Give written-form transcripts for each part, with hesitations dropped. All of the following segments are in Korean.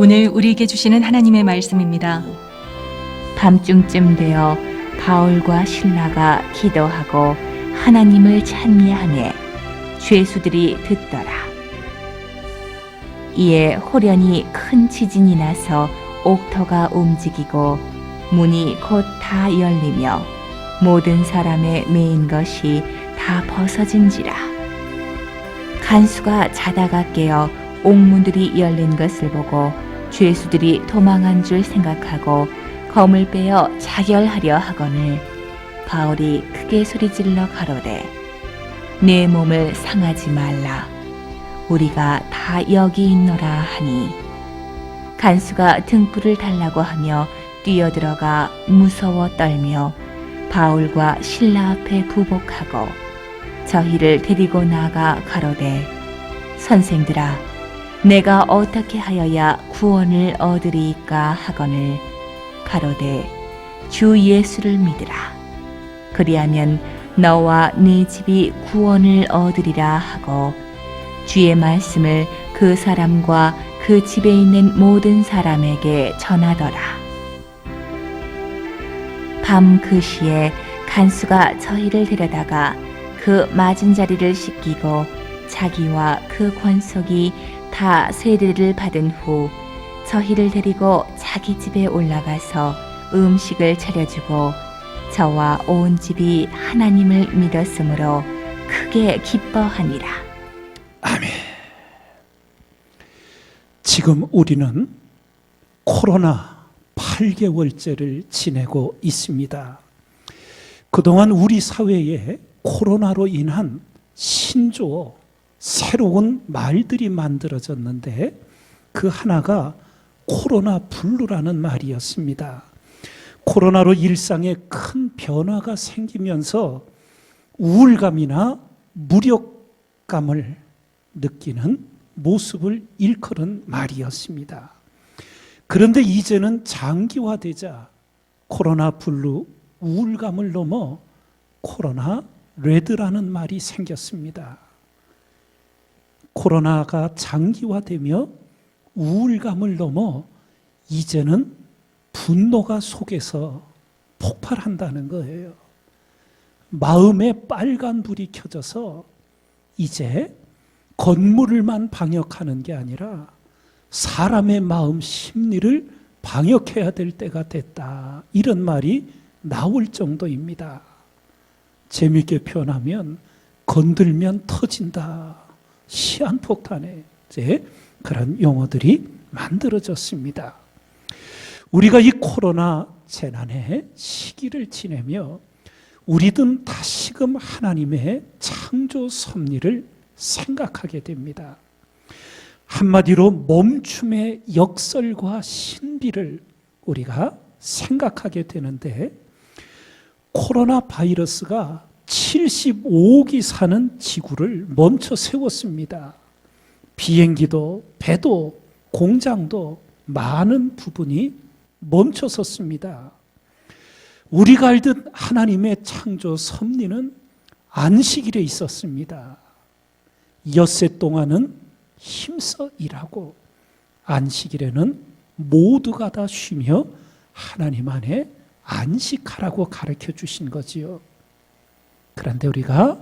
오늘 우리에게 주시는 하나님의 말씀입니다. 밤중쯤 되어 바울과 실라가 기도하고 하나님을 찬미하매 죄수들이 듣더라. 이에 호련히 큰 지진이 나서 옥터가 움직이고 문이 곧 다 열리며 모든 사람의 매인 것이 다 벗어진지라. 간수가 자다가 깨어 옥문들이 열린 것을 보고 죄수들이 도망한 줄 생각하고 검을 빼어 자결하려 하거늘 바울이 크게 소리질러 가로되 내 몸을 상하지 말라. 우리가 다 여기 있노라 하니 간수가 등불을 달라고 하며 뛰어들어가 무서워 떨며 바울과 실라 앞에 부복하고 저희를 데리고 나가 가로되 선생들아 내가 어떻게 하여야 구원을 얻으리이까 하거늘 가로되 주 예수를 믿으라. 그리하면 너와 네 집이 구원을 얻으리라 하고 주의 말씀을 그 사람과 그 집에 있는 모든 사람에게 전하더라. 밤 그 시에 간수가 저희를 데려다가 그 맞은 자리를 씻기고 자기와 그 권속이 다 세례를 받은 후 저희를 데리고 자기 집에 올라가서 음식을 차려주고 저와 온 집이 하나님을 믿었으므로 크게 기뻐하니라. 아멘. 지금 우리는 코로나 8개월째를 지내고 있습니다. 그동안 우리 사회에 코로나로 인한 신조어, 새로운 말들이 만들어졌는데 그 하나가 코로나 블루라는 말이었습니다. 코로나로 일상에 큰 변화가 생기면서 우울감이나 무력감을 느끼는 모습을 일컬은 말이었습니다. 그런데 이제는 장기화되자 코로나 블루, 우울감을 넘어 코로나 레드라는 말이 생겼습니다. 코로나가 장기화되며 우울감을 넘어 이제는 분노가 속에서 폭발한다는 거예요. 마음에 빨간 불이 켜져서 이제 건물만 방역하는 게 아니라 사람의 마음 심리를 방역해야 될 때가 됐다. 이런 말이 나올 정도입니다. 재미있게 표현하면 건들면 터진다. 시한폭탄의 이제 그런 용어들이 만들어졌습니다. 우리가 이 코로나 재난의 시기를 지내며 우리든 다시금 하나님의 창조 섭리를 생각하게 됩니다. 한마디로 멈춤의 역설과 신비를 우리가 생각하게 되는데 코로나 바이러스가 75억이 사는 지구를 멈춰 세웠습니다. 비행기도 배도 공장도 많은 부분이 멈춰 섰습니다. 우리가 알듯 하나님의 창조 섭리는 안식일에 있었습니다. 엿새 동안은 힘써 일하고 안식일에는 모두가 다 쉬며 하나님 안에 안식하라고 가르쳐 주신 거지요. 그런데 우리가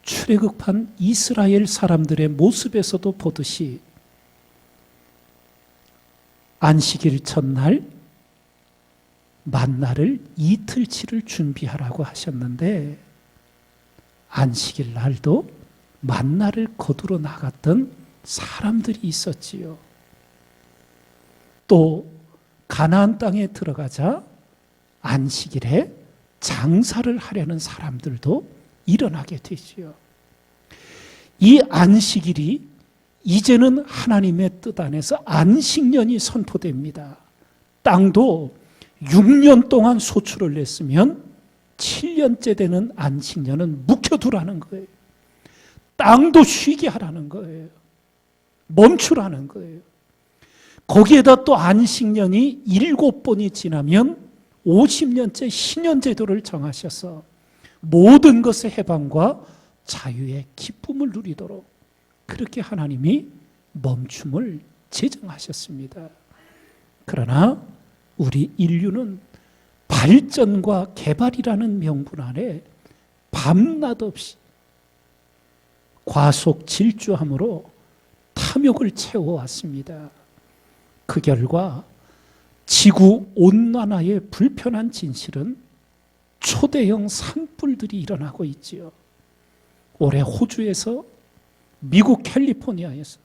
출애굽한 이스라엘 사람들의 모습에서도 보듯이 안식일 첫날 만나를 이틀치를 준비하라고 하셨는데 안식일 날도 만나를 거두러 나갔던 사람들이 있었지요. 또 가나안 땅에 들어가자 안식일에 장사를 하려는 사람들도 일어나게 되지요. 이 안식일이 이제는 하나님의 뜻 안에서 안식년이 선포됩니다. 땅도 6년 동안 소출을 냈으면 7년째 되는 안식년은 묵혀두라는 거예요. 땅도 쉬게 하라는 거예요. 멈추라는 거예요. 거기에다 또 안식년이 7번이 지나면 50년째 신년제도를 정하셔서 모든 것의 해방과 자유의 기쁨을 누리도록 그렇게 하나님이 멈춤을 제정하셨습니다. 그러나 우리 인류는 발전과 개발이라는 명분 아래 밤낮 없이 과속 질주함으로 탐욕을 채워왔습니다. 그 결과 지구 온난화의 불편한 진실은 초대형 산불들이 일어나고 있지요. 올해 호주에서, 미국 캘리포니아에서,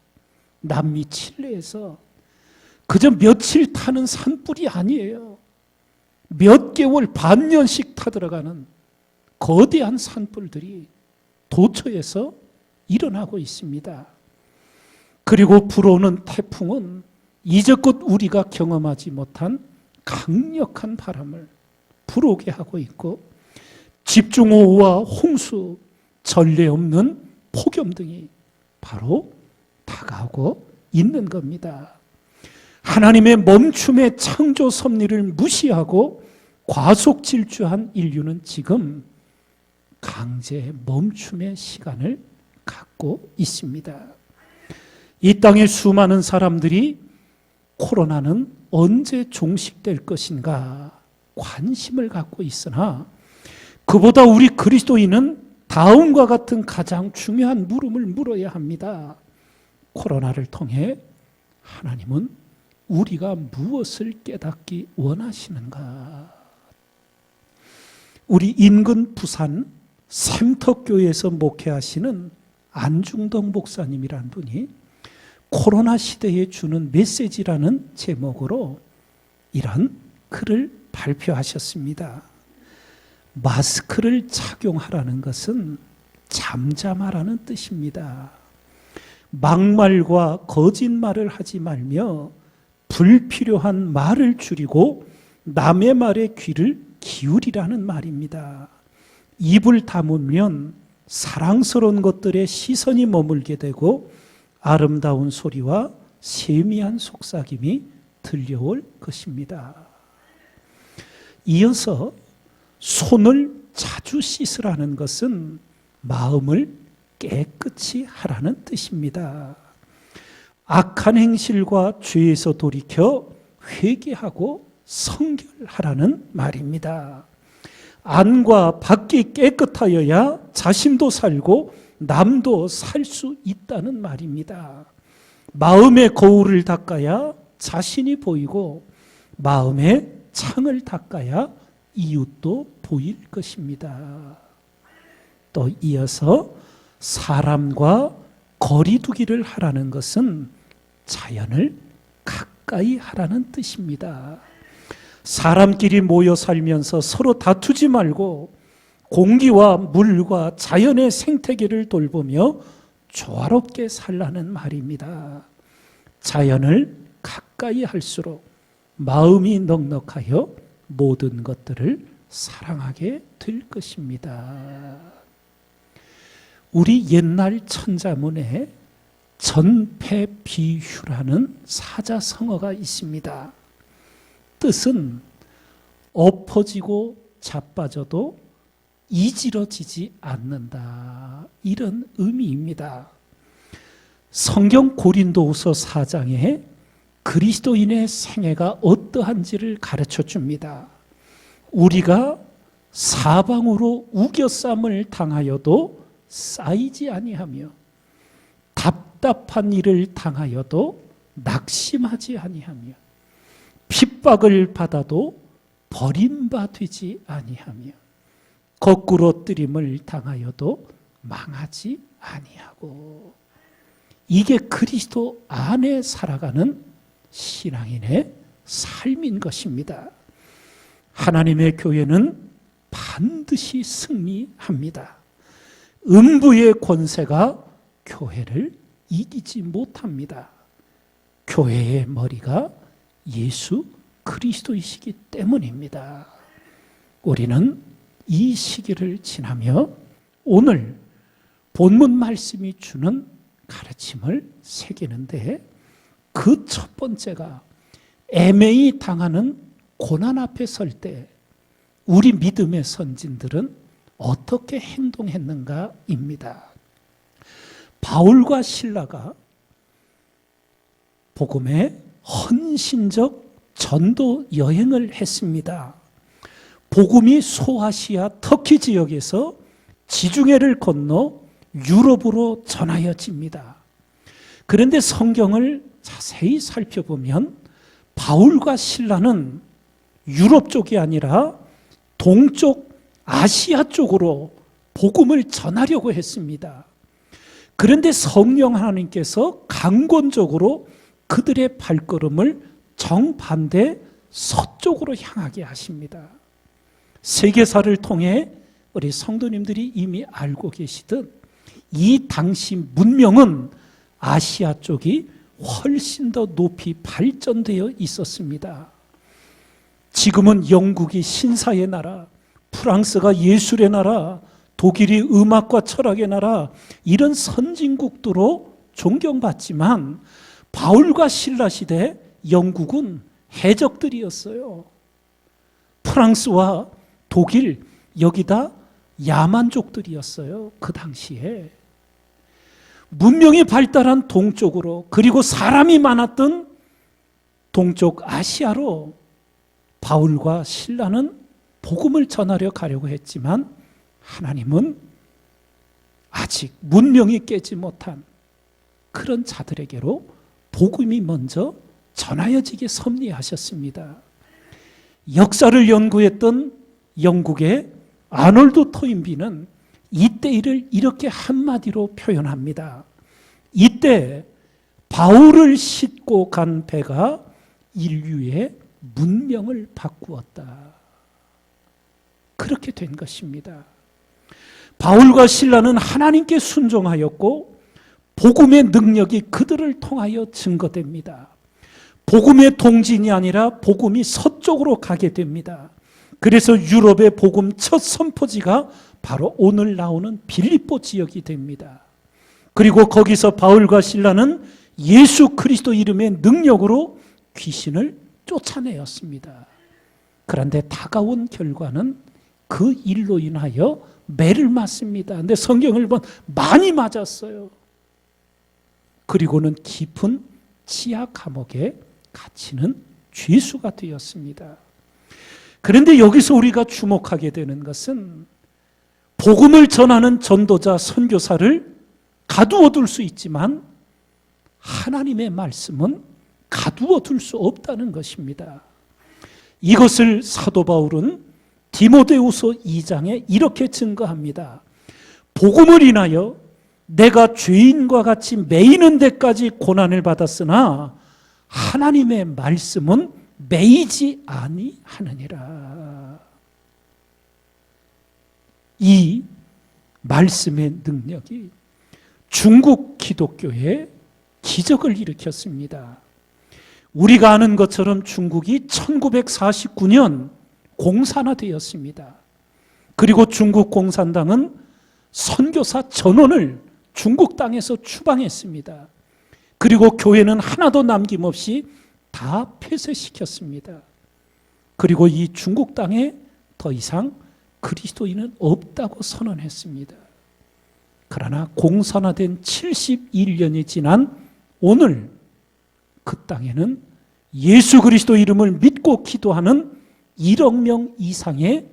남미 칠레에서 그저 며칠 타는 산불이 아니에요. 몇 개월, 반년씩 타들어가는 거대한 산불들이 도처에서 일어나고 있습니다. 그리고 불어오는 태풍은 이제껏 우리가 경험하지 못한 강력한 바람을 불어오게 하고 있고, 집중호우와 홍수, 전례 없는 폭염 등이 바로 다가오고 있는 겁니다. 하나님의 멈춤의 창조 섭리를 무시하고 과속 질주한 인류는 지금 강제 멈춤의 시간을 갖고 있습니다. 이 땅의 수많은 사람들이 코로나는 언제 종식될 것인가 관심을 갖고 있으나, 그보다 우리 그리스도인은 다음과 같은 가장 중요한 물음을 물어야 합니다. 코로나를 통해 하나님은 우리가 무엇을 깨닫기 원하시는가? 우리 인근 부산 샘터교회에서 목회하시는 안중덕 목사님이라는 분이 코로나 시대에 주는 메시지라는 제목으로 이런 글을 발표하셨습니다. 마스크를 착용하라는 것은 잠잠하라는 뜻입니다. 막말과 거짓말을 하지 말며 불필요한 말을 줄이고 남의 말에 귀를 기울이라는 말입니다. 입을 다물면 사랑스러운 것들에 시선이 머물게 되고 아름다운 소리와 세미한 속삭임이 들려올 것입니다. 이어서 손을 자주 씻으라는 것은 마음을 깨끗이 하라는 뜻입니다. 악한 행실과 죄에서 돌이켜 회개하고 성결하라는 말입니다. 안과 밖이 깨끗하여야 자신도 살고 남도 살 수 있다는 말입니다. 마음의 거울을 닦아야 자신이 보이고 마음의 창을 닦아야 이웃도 보일 것입니다. 또 이어서 사람과 거리 두기를 하라는 것은 자연을 가까이 하라는 뜻입니다. 사람끼리 모여 살면서 서로 다투지 말고 공기와 물과 자연의 생태계를 돌보며 조화롭게 살라는 말입니다. 자연을 가까이 할수록 마음이 넉넉하여 모든 것들을 사랑하게 될 것입니다. 우리 옛날 천자문에 전폐비휴라는 사자성어가 있습니다. 뜻은 엎어지고 자빠져도 이지러지지 않는다, 이런 의미입니다. 성경 고린도후서 4장에 그리스도인의 생애가 어떠한지를 가르쳐 줍니다. 우리가 사방으로 우겨쌈을 당하여도 쌓이지 아니하며 답답한 일을 당하여도 낙심하지 아니하며 핍박을 받아도 버림받지 아니하며 거꾸로 뜨림을 당하여도 망하지 아니하고, 이게 그리스도 안에 살아가는 신앙인의 삶인 것입니다. 하나님의 교회는 반드시 승리합니다. 음부의 권세가 교회를 이기지 못합니다. 교회의 머리가 예수 그리스도이시기 때문입니다. 우리는 이 시기를 지나며 오늘 본문 말씀이 주는 가르침을 새기는데, 그 첫 번째가 애매히 당하는 고난 앞에 설 때 우리 믿음의 선진들은 어떻게 행동했는가입니다. 바울과 실라가 복음의 헌신적 전도 여행을 했습니다. 복음이 소아시아 터키 지역에서 지중해를 건너 유럽으로 전하여집니다. 그런데 성경을 자세히 살펴보면 바울과 실라는 유럽 쪽이 아니라 동쪽 아시아 쪽으로 복음을 전하려고 했습니다. 그런데 성령 하나님께서 강권적으로 그들의 발걸음을 정반대 서쪽으로 향하게 하십니다. 세계사를 통해 우리 성도님들이 이미 알고 계시듯 이 당시 문명은 아시아 쪽이 훨씬 더 높이 발전되어 있었습니다. 지금은 영국이 신사의 나라, 프랑스가 예술의 나라, 독일이 음악과 철학의 나라, 이런 선진국도로 존경받지만 바울과 실라 시대 영국은 해적들이었어요. 프랑스와 독일, 여기다 야만족들이었어요. 그 당시에. 문명이 발달한 동쪽으로, 그리고 사람이 많았던 동쪽 아시아로 바울과 실라는 복음을 전하려 가려고 했지만 하나님은 아직 문명이 깨지 못한 그런 자들에게로 복음이 먼저 전하여지게 섭리하셨습니다. 역사를 연구했던 영국의 아놀드 토인비는 이때 일을 이렇게 한마디로 표현합니다. 이때 바울을 싣고 간 배가 인류의 문명을 바꾸었다. 그렇게 된 것입니다. 바울과 실라는 하나님께 순종하였고 복음의 능력이 그들을 통하여 증거됩니다. 복음의 동진이 아니라 복음이 서쪽으로 가게 됩니다. 그래서 유럽의 복음 첫 선포지가 바로 오늘 나오는 빌립보 지역이 됩니다. 그리고 거기서 바울과 실라는 예수 그리스도 이름의 능력으로 귀신을 쫓아내었습니다. 그런데 다가온 결과는 그 일로 인하여 매를 맞습니다. 근데 성경을 보면 많이 맞았어요. 그리고는 깊은 지하 감옥에 갇히는 죄수가 되었습니다. 그런데 여기서 우리가 주목하게 되는 것은 복음을 전하는 전도자, 선교사를 가두어 둘 수 있지만 하나님의 말씀은 가두어 둘 수 없다는 것입니다. 이것을 사도 바울은 디모데후서 2장에 이렇게 증거합니다. 복음을 인하여 내가 죄인과 같이 매이는 데까지 고난을 받았으나 하나님의 말씀은 매이지 아니하느니라. 이 말씀의 능력이 중국 기독교에 기적을 일으켰습니다. 우리가 아는 것처럼 중국이 1949년 공산화되었습니다. 그리고 중국 공산당은 선교사 전원을 중국 땅에서 추방했습니다. 그리고 교회는 하나도 남김없이 다 폐쇄시켰습니다. 그리고 이 중국 땅에 더 이상 그리스도인은 없다고 선언했습니다. 그러나 공산화된 71년이 지난 오늘 그 땅에는 예수 그리스도 이름을 믿고 기도하는 1억 명 이상의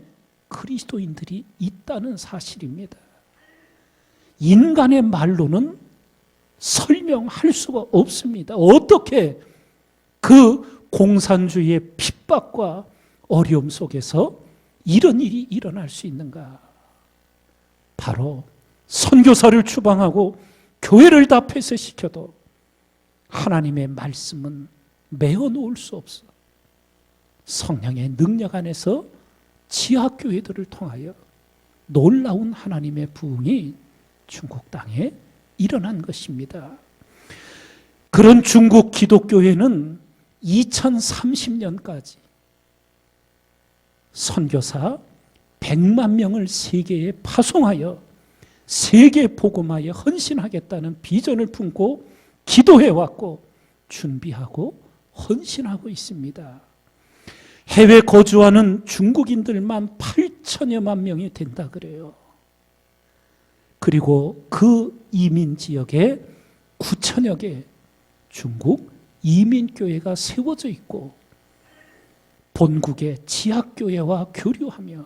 그리스도인들이 있다는 사실입니다. 인간의 말로는 설명할 수가 없습니다. 어떻게 그 공산주의의 핍박과 어려움 속에서 이런 일이 일어날 수 있는가? 바로 선교사를 추방하고 교회를 다 폐쇄시켜도 하나님의 말씀은 메어놓을 수 없어. 성령의 능력 안에서 지하교회들을 통하여 놀라운 하나님의 부흥이 중국 땅에 일어난 것입니다. 그런 중국 기독교회는 2030년까지 선교사 100만 명을 세계에 파송하여 세계 복음화에 헌신하겠다는 비전을 품고 기도해왔고 준비하고 헌신하고 있습니다. 해외 거주하는 중국인들만 8천여만 명이 된다 그래요. 그리고 그 이민 지역에 9천여 개 중국 이민교회가 세워져 있고 본국의 지하교회와 교류하며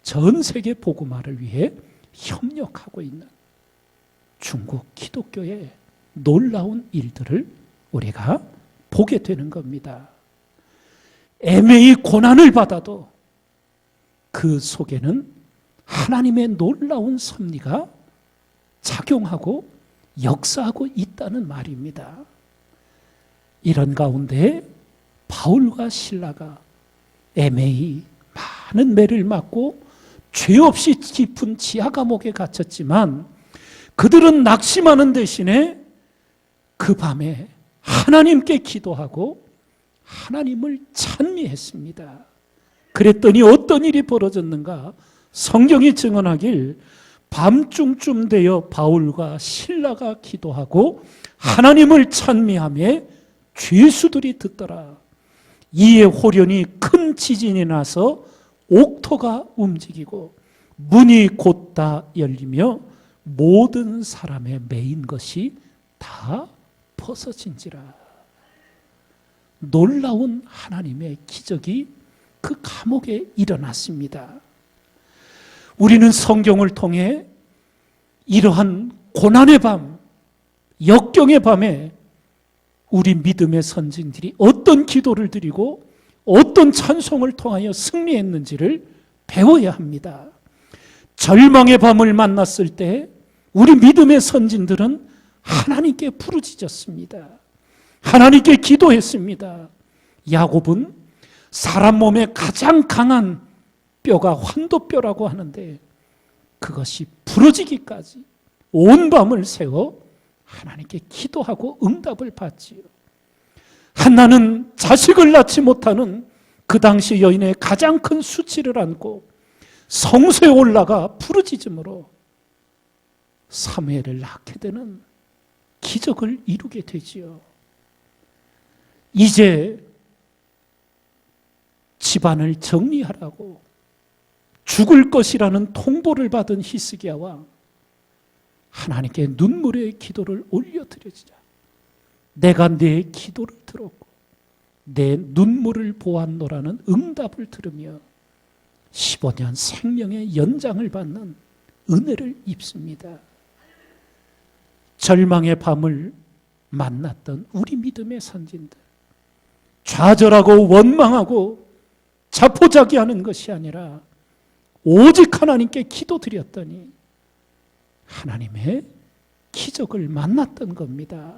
전 세계 복음화를 위해 협력하고 있는 중국 기독교의 놀라운 일들을 우리가 보게 되는 겁니다. 애매히 고난을 받아도 그 속에는 하나님의 놀라운 섭리가 작용하고 역사하고 있다는 말입니다. 이런 가운데 바울과 실라가 애매히 많은 매를 맞고 죄 없이 깊은 지하 감옥에 갇혔지만 그들은 낙심하는 대신에 그 밤에 하나님께 기도하고 하나님을 찬미했습니다. 그랬더니 어떤 일이 벌어졌는가? 성경이 증언하길 밤중쯤 되어 바울과 실라가 기도하고 하나님을 찬미하며 죄수들이 듣더라. 이에 호련히 큰 지진이 나서 옥토가 움직이고 문이 곧다 열리며 모든 사람의 매인 것이 다 벗어진지라. 놀라운 하나님의 기적이 그 감옥에 일어났습니다. 우리는 성경을 통해 이러한 고난의 밤, 역경의 밤에 우리 믿음의 선진들이 어떤 기도를 드리고 어떤 찬송을 통하여 승리했는지를 배워야 합니다. 절망의 밤을 만났을 때 우리 믿음의 선진들은 하나님께 부르짖었습니다. 하나님께 기도했습니다. 야곱은 사람 몸에 가장 강한 뼈가 환도뼈라고 하는데 그것이 부러지기까지 온 밤을 새워 하나님께 기도하고 응답을 받지요. 한나는 자식을 낳지 못하는 그 당시 여인의 가장 큰 수치를 안고 성소에 올라가 부르짖음으로 사무엘을 낳게 되는 기적을 이루게 되지요. 이제 집안을 정리하라고 죽을 것이라는 통보를 받은 히스기야와 하나님께 눈물의 기도를 올려드리자. 내가 내 기도를 들었고 내 눈물을 보았노라는 응답을 들으며 15년 생명의 연장을 받는 은혜를 입습니다. 절망의 밤을 만났던 우리 믿음의 선진들, 좌절하고 원망하고 자포자기하는 것이 아니라 오직 하나님께 기도드렸더니 하나님의 기적을 만났던 겁니다.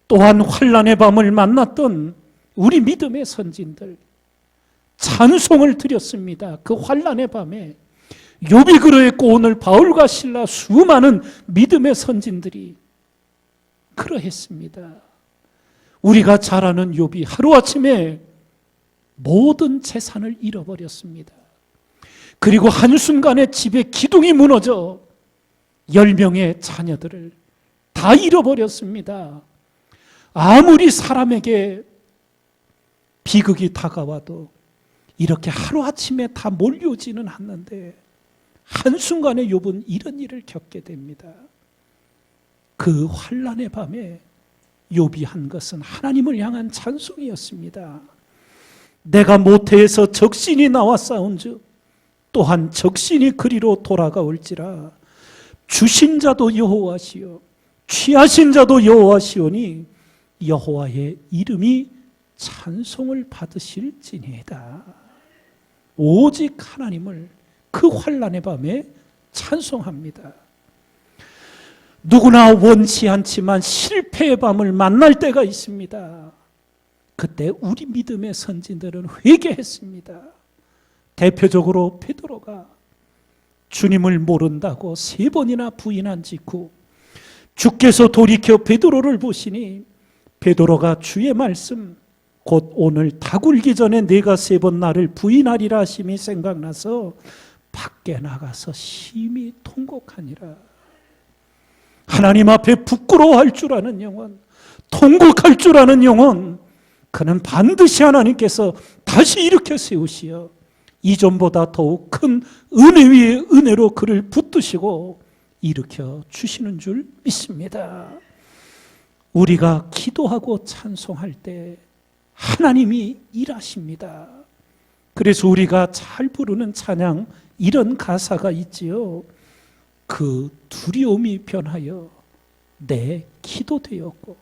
또한 환난의 밤을 만났던 우리 믿음의 선진들 찬송을 드렸습니다. 그 환난의 밤에 욥이 그러했고 오늘 바울과 실라 수많은 믿음의 선진들이 그러했습니다. 우리가 잘 아는 욥이 하루아침에 모든 재산을 잃어버렸습니다. 그리고 한순간에 집에 기둥이 무너져 10명의 자녀들을 다 잃어버렸습니다. 아무리 사람에게 비극이 다가와도 이렇게 하루아침에 다 몰려오지는 않는데 한순간에 욥은 이런 일을 겪게 됩니다. 그 환난의 밤에 욥이 한 것은 하나님을 향한 찬송이었습니다. 내가 모태에서 적신이 나와 싸운즉 또한 적신이 그리로 돌아가올지라. 주신 자도 여호와시요 취하신 자도 여호와시오니 여호와의 이름이 찬송을 받으실지니이다. 오직 하나님을 그 환난의 밤에 찬송합니다. 누구나 원치 않지만 실패의 밤을 만날 때가 있습니다. 그때 우리 믿음의 선진들은 회개했습니다. 대표적으로 베드로가 주님을 모른다고 3번이나 부인한 직후 주께서 돌이켜 베드로를 보시니 베드로가 주의 말씀 곧 오늘 다 굴기 전에 내가 3번 나를 부인하리라 하심이 생각나서 밖에 나가서 심히 통곡하니라. 하나님 앞에 부끄러워할 줄 아는 영혼, 통곡할 줄 아는 영혼, 그는 반드시 하나님께서 다시 일으켜 세우시어 이전보다 더욱 큰 은혜 위에 은혜로 그를 붙드시고 일으켜 주시는 줄 믿습니다. 우리가 기도하고 찬송할 때 하나님이 일하십니다. 그래서 우리가 잘 부르는 찬양 이런 가사가 있지요. 그 두려움이 변하여 내 기도 되었고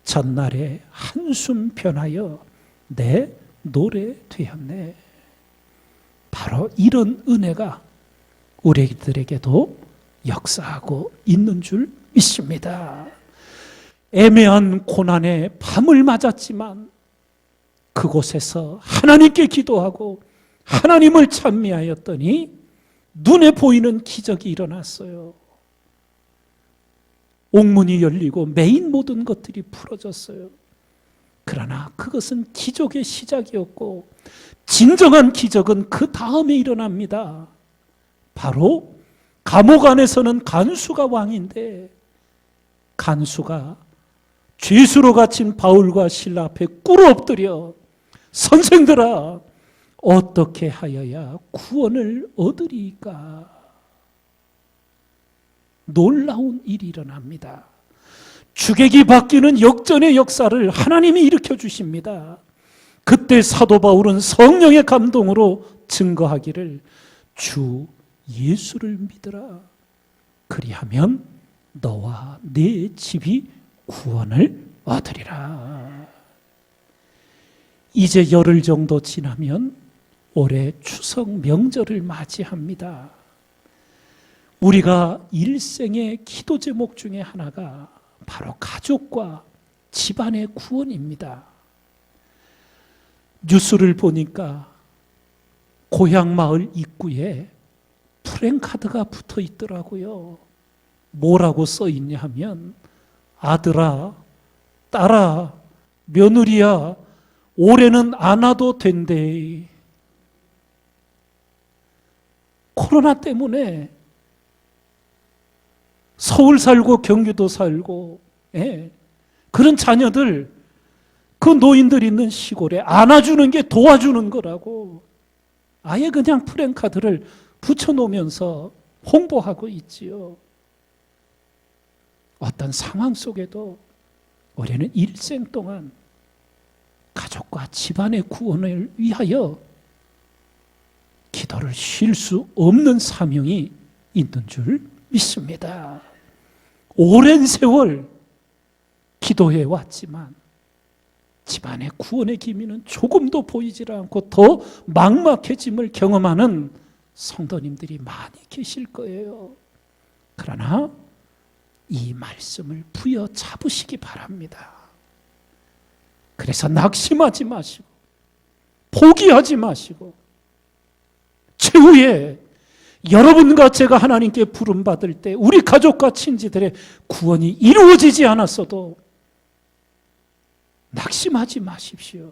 전날에 한숨 변하여 내 노래 되었네. 바로 이런 은혜가 우리들에게도 역사하고 있는 줄 믿습니다. 애매한 고난의 밤을 맞았지만 그곳에서 하나님께 기도하고 하나님을 찬미하였더니 눈에 보이는 기적이 일어났어요. 옥문이 열리고 메인 모든 것들이 풀어졌어요. 그러나 그것은 기적의 시작이었고 진정한 기적은 그 다음에 일어납니다. 바로 감옥 안에서는 간수가 왕인데 간수가 죄수로 갇힌 바울과 실라 앞에 꿇어 엎드려 선생들아 어떻게 하여야 구원을 얻으리까? 놀라운 일이 일어납니다. 주객이 바뀌는 역전의 역사를 하나님이 일으켜 주십니다. 그때 사도 바울은 성령의 감동으로 증거하기를 주 예수를 믿으라. 그리하면 너와 네 집이 구원을 얻으리라. 이제 열흘 정도 지나면 올해 추석 명절을 맞이합니다. 우리가 일생의 기도 제목 중에 하나가 바로 가족과 집안의 구원입니다. 뉴스를 보니까 고향 마을 입구에 프랜카드가 붙어 있더라고요. 뭐라고 써 있냐 하면 아들아, 딸아, 며느리야, 올해는 안 와도 된대. 코로나 때문에 서울 살고 경기도 살고 그런 자녀들, 그 노인들 있는 시골에 안아주는 게 도와주는 거라고 아예 그냥 프랜카드를 붙여놓으면서 홍보하고 있지요. 어떤 상황 속에도 우리는 일생 동안 가족과 집안의 구원을 위하여 기도를 쉴 수 없는 사명이 있는 줄 믿습니다. 오랜 세월 기도해 왔지만 집안의 구원의 기미는 조금도 보이질 않고 더 막막해짐을 경험하는 성도님들이 많이 계실 거예요. 그러나 이 말씀을 부여잡으시기 바랍니다. 그래서 낙심하지 마시고 포기하지 마시고 최후에 여러분과 제가 하나님께 부름받을 때 우리 가족과 친지들의 구원이 이루어지지 않았어도 낙심하지 마십시오.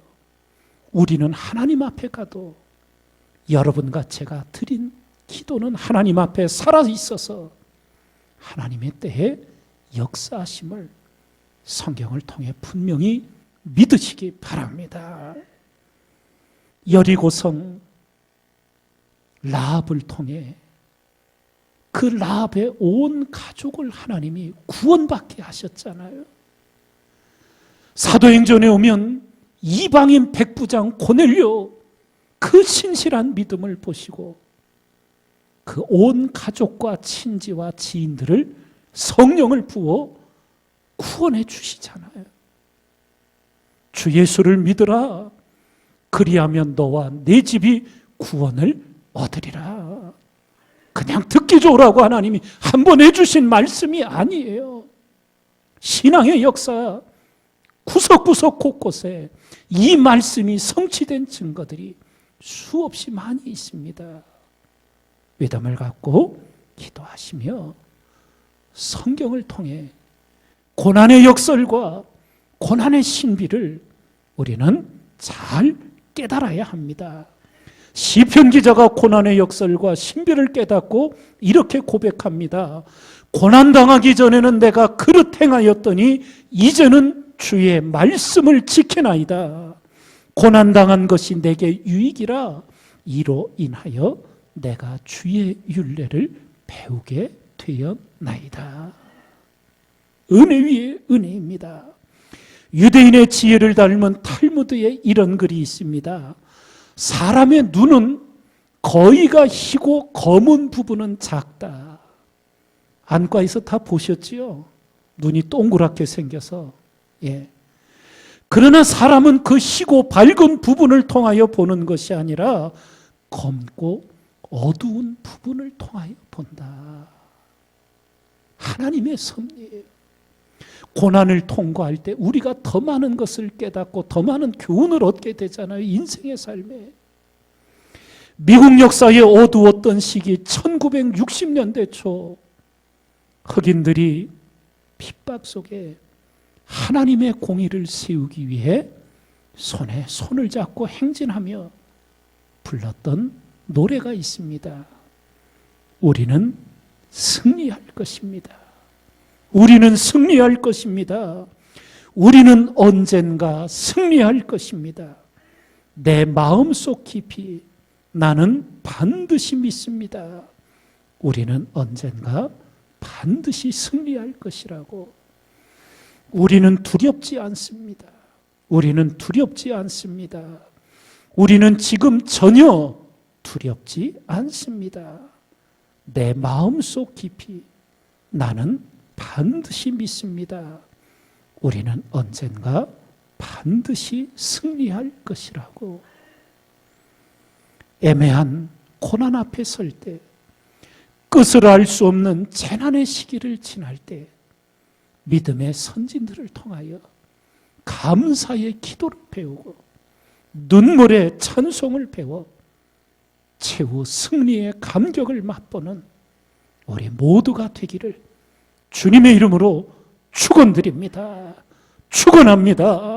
우리는 하나님 앞에 가도 여러분과 제가 드린 기도는 하나님 앞에 살아있어서 하나님의 때에 역사하심을 성경을 통해 분명히 믿으시기 바랍니다. 여리고성 라합을 통해 그 라합의 온 가족을 하나님이 구원받게 하셨잖아요. 사도행전에 오면 이방인 백부장 고넬료 그 신실한 믿음을 보시고 그 온 가족과 친지와 지인들을 성령을 부어 구원해 주시잖아요. 주 예수를 믿으라. 그리하면 너와 네 집이 구원을 얻으리라. 그냥 듣기 좋으라고 하나님이 한 번 해주신 말씀이 아니에요. 신앙의 역사 구석구석 곳곳에 이 말씀이 성취된 증거들이 수없이 많이 있습니다. 믿음을 갖고 기도하시며 성경을 통해 고난의 역설과 고난의 신비를 우리는 잘 깨달아야 합니다. 시편 기자가 고난의 역설과 신비를 깨닫고 이렇게 고백합니다. 고난당하기 전에는 내가 그릇 행하였더니 이제는 주의 말씀을 지키나이다. 고난당한 것이 내게 유익이라 이로 인하여 내가 주의 율례를 배우게 되었나이다. 은혜 위에 은혜입니다. 유대인의 지혜를 닮은 탈무드에 이런 글이 있습니다. 사람의 눈은 거의가 희고 검은 부분은 작다. 안과에서 다 보셨지요? 눈이 동그랗게 생겨서. 예. 그러나 사람은 그 희고 밝은 부분을 통하여 보는 것이 아니라 검고 어두운 부분을 통하여 본다. 하나님의 섭리예요. 고난을 통과할 때 우리가 더 많은 것을 깨닫고 더 많은 교훈을 얻게 되잖아요. 인생의 삶에. 미국 역사의 어두웠던 시기 1960년대 초 흑인들이 핍박 속에 하나님의 공의를 세우기 위해 손에 손을 잡고 행진하며 불렀던 노래가 있습니다. 우리는 승리할 것입니다. 우리는 승리할 것입니다. 우리는 언젠가 승리할 것입니다. 내 마음속 깊이 나는 반드시 믿습니다. 우리는 언젠가 반드시 승리할 것이라고. 우리는 두렵지 않습니다. 우리는 두렵지 않습니다. 우리는 지금 전혀 두렵지 않습니다. 내 마음속 깊이 나는 반드시 믿습니다. 우리는 언젠가 반드시 승리할 것이라고. 애매한 고난 앞에 설 때, 끝을 알 수 없는 재난의 시기를 지날 때 믿음의 선진들을 통하여 감사의 기도를 배우고 눈물의 찬송을 배워 최후 승리의 감격을 맛보는 우리 모두가 되기를 주님의 이름으로 축원드립니다. 축원합니다.